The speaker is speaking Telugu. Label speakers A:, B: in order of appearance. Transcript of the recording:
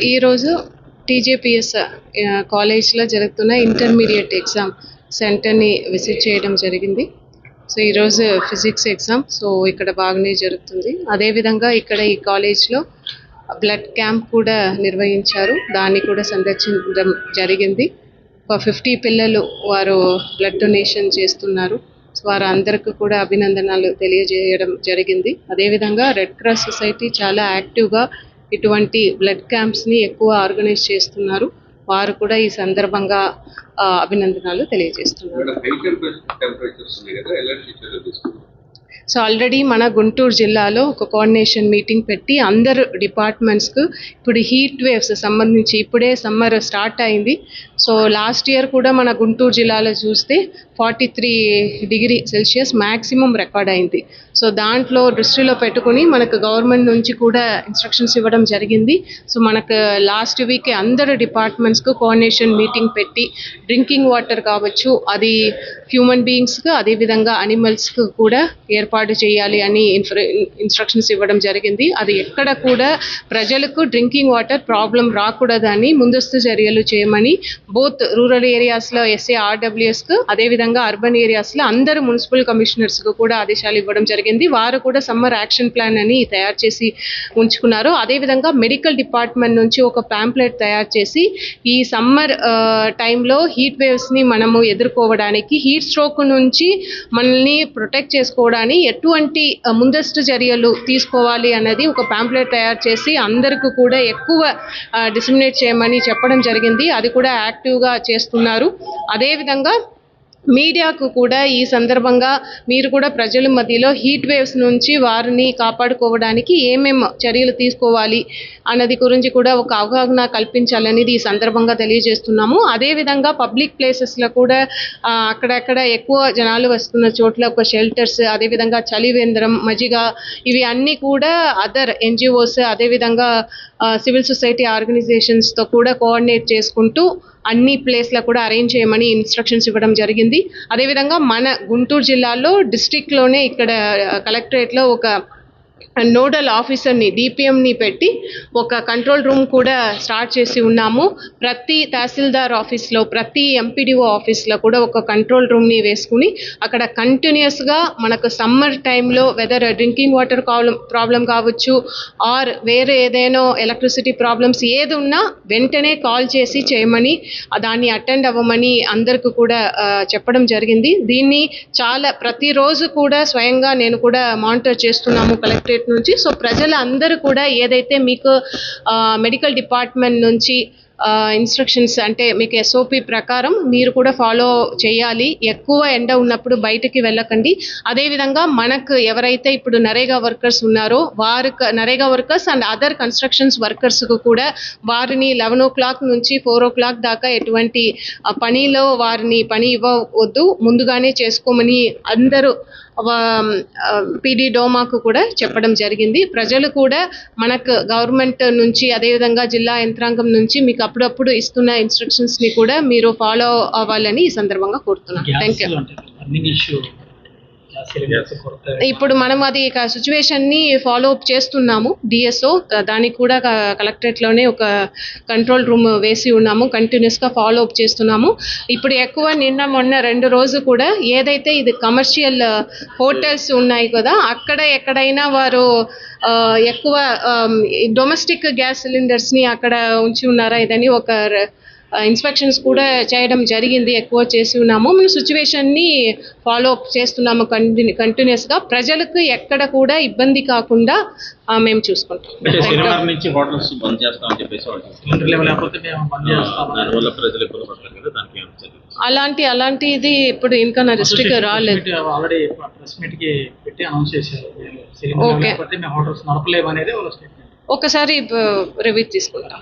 A: ఈరోజు టీజేపీఎస్ కాలేజ్లో జరుగుతున్న ఇంటర్మీడియట్ ఎగ్జామ్ సెంటర్ని విజిట్ చేయడం జరిగింది. సో ఈరోజు ఫిజిక్స్ ఎగ్జామ్ ఇక్కడ బాగానే జరుగుతుంది. అదేవిధంగా ఇక్కడ ఈ కాలేజ్లో బ్లడ్ క్యాంప్ కూడా నిర్వహించారు. దాన్ని కూడా సందర్శించడం జరిగింది. ఒక 50 పిల్లలు వారు బ్లడ్ డొనేషన్ చేస్తున్నారు. వారు అందరికీ కూడా అభినందనలు తెలియజేయడం జరిగింది. అదేవిధంగా రెడ్ క్రాస్ సొసైటీ చాలా యాక్టివ్గా ఇటువంటి బ్లడ్ క్యాంప్స్ని ఎక్కువ ఆర్గనైజ్ చేస్తున్నారు. వారు కూడా ఈ సందర్భంగా అభినందనలు తెలియజేస్తున్నారు. సో ఆల్రెడీ మన గుంటూరు జిల్లాలో ఒక కోఆర్డినేషన్ మీటింగ్ పెట్టి అందరు డిపార్ట్మెంట్స్కు ఇప్పుడు హీట్ వేవ్స్ సంబంధించి ఇప్పుడే సమ్మర్ స్టార్ట్ అయింది. సో లాస్ట్ ఇయర్ కూడా మన గుంటూరు జిల్లాలో చూస్తే 43 డిగ్రీ సెల్సియస్ మ్యాక్సిమం రికార్డ్ అయింది. సో దాంట్లో దృష్టిలో పెట్టుకుని మనకు గవర్నమెంట్ నుంచి కూడా ఇన్స్ట్రక్షన్స్ ఇవ్వడం జరిగింది. సో మనకు లాస్ట్ వీక్ అందరు డిపార్ట్మెంట్స్కు కోఆర్డినేషన్ మీటింగ్ పెట్టి డ్రింకింగ్ వాటర్ కావచ్చు, అది హ్యూమన్ బీయింగ్స్కి అదేవిధంగా అనిమల్స్కి కూడా ఏర్పాటు చేయాలి అని ఇన్స్ట్రక్షన్స్ ఇవ్వడం జరిగింది. అది ఎక్కడ కూడా ప్రజలకు డ్రింకింగ్ వాటర్ ప్రాబ్లం రాకూడదని ముందస్తు చర్యలు చేయమని బోత్ రూరల్ ఏరియాస్లో SARWSకు అదేవిధంగా అర్బన్ ఏరియాస్లో అందరు మున్సిపల్ కమిషనర్స్కు కూడా ఆదేశాలు ఇవ్వడం జరిగింది. వారు కూడా సమ్మర్ యాక్షన్ ప్లాన్ అని తయారు చేసి ఉంచుకున్నారు. అదేవిధంగా మెడికల్ డిపార్ట్మెంట్ నుంచి ఒక ప్యాంప్లెట్ తయారు చేసి ఈ సమ్మర్ టైంలో హీట్ వేవ్స్ని మనము ఎదుర్కోవడానికి, హీట్ స్ట్రోక్ నుంచి మనల్ని ప్రొటెక్ట్ చేసుకోవడానికి ఎటువంటి ముందస్తు చర్యలు తీసుకోవాలి అన్నది ఒక ప్యాంప్లెట్ తయారు చేసి అందరికీ కూడా ఎక్కువ డిసిమినేట్ చేయమని చెప్పడం జరిగింది. అది కూడా యాక్టివ్గా చేస్తున్నారు. అదేవిధంగా మీడియాకు కూడా ఈ సందర్భంగా మీరు కూడా ప్రజల మధ్యలో హీట్ వేవ్స్ నుంచి వారిని కాపాడుకోవడానికి ఏమేం చర్యలు తీసుకోవాలి అన్నది గురించి కూడా ఒక అవగాహన కల్పించాలనేది ఈ సందర్భంగా తెలియజేస్తున్నాము. అదేవిధంగా పబ్లిక్ ప్లేసెస్లో కూడా అక్కడక్కడ ఎక్కువ జనాలు వస్తున్న చోట్ల ఒక షెల్టర్స్, అదేవిధంగా చలివేంద్రం, మజ్జిగ, ఇవి అన్నీ కూడా అదర్ NGOs అదేవిధంగా సివిల్ సొసైటీ ఆర్గనైజేషన్స్తో కూడా కోఆర్డినేట్ చేసుకుంటూ అన్ని ప్లేస్లో కూడా అరేంజ్ చేయమని ఇన్స్ట్రక్షన్స్ ఇవ్వడం జరిగింది. అదేవిధంగా మన గుంటూరు జిల్లాలో డిస్ట్రిక్ట్లోనే ఇక్కడ కలెక్టరేట్లో ఒక నోడల్ ఆఫీసర్ని DPMని పెట్టి ఒక కంట్రోల్ రూమ్ కూడా స్టార్ట్ చేసి ఉన్నాము. ప్రతి తహసీల్దార్ ఆఫీస్లో, ప్రతి MPDO ఆఫీస్లో కూడా ఒక కంట్రోల్ రూమ్ని వేసుకుని అక్కడ కంటిన్యూస్గా మనకు సమ్మర్ టైంలో వెదర్ డ్రింకింగ్ వాటర్ ప్రాబ్లం కావచ్చు ఆర్ వేరే ఏదైనా ఎలక్ట్రిసిటీ ప్రాబ్లమ్స్ ఏది ఉన్నా వెంటనే కాల్ చేసి చేయమని, దాన్ని అటెండ్ అవ్వమని అందరికీ కూడా చెప్పడం జరిగింది. దీన్ని చాలా ప్రతిరోజు కూడా స్వయంగా నేను కూడా మానిటర్ చేస్తున్నాము కలెక్టరేట్ నుంచి. సో ప్రజలందరూ కూడా ఏదైతే మీకు మెడికల్ డిపార్ట్మెంట్ నుంచి ఇన్స్ట్రక్షన్స్ అంటే మీకు SOP ప్రకారం మీరు కూడా ఫాలో చేయాలి. ఎక్కువ ఎండ ఉన్నప్పుడు బయటకి వెళ్ళకండి. అదేవిధంగా మనకు ఎవరైతే ఇప్పుడు నరేగా వర్కర్స్ ఉన్నారో NREGA workers and other constructions వర్కర్స్కు కూడా వారిని 11 o'clock నుంచి 4 o'clock దాకా ఎటువంటి పనిలో వారిని పని ఇవ్వవద్దు, ముందుగానే చేసుకోమని అందరూ PD డోమాకు కూడా చెప్పడం జరిగింది. ప్రజలు కూడా మనకు గవర్నమెంట్ నుంచి అదేవిధంగా జిల్లా యంత్రాంగం నుంచి మీకు అప్పుడప్పుడు ఇస్తున్న ఇన్స్ట్రక్షన్స్ని కూడా మీరు ఫాలో అవ్వాలని ఈ సందర్భంగా కోరుతున్నాను. Thank you. ఇప్పుడు మనం అది సిచ్యువేషన్ని ఫాలో అప్ చేస్తున్నాము. DSO దానికి కూడా కలెక్టరేట్లోనే ఒక కంట్రోల్ రూమ్ వేసి ఉన్నాము. కంటిన్యూస్గా ఫాలో అప్ చేస్తున్నాము. ఇప్పుడు ఎక్కువ నిన్న మొన్న 2 రోజులు కూడా ఏదైతే ఇది కమర్షియల్ హోటల్స్ ఉన్నాయి కదా, అక్కడ ఎక్కడైనా వారు ఎక్కువ డొమెస్టిక్ గ్యాస్ సిలిండర్స్ని అక్కడ ఉంచి ఉన్నారా ఇదని ఒక ఇన్స్పెక్షన్స్ కూడా చేయడం జరిగింది. ఎక్కువ చేసి ఉన్నాము. మేము సిచ్యువేషన్ని ఫాలో అప్ చేస్తున్నాము కంటిన్యూస్గా. ప్రజలకు ఎక్కడ కూడా ఇబ్బంది కాకుండా మేము చూసుకుంటాం. అలాంటిది ఇప్పుడు ఇంకా నా దృష్టికి రాలేదు. ఒకసారి రివ్యూ తీసుకుంటాం.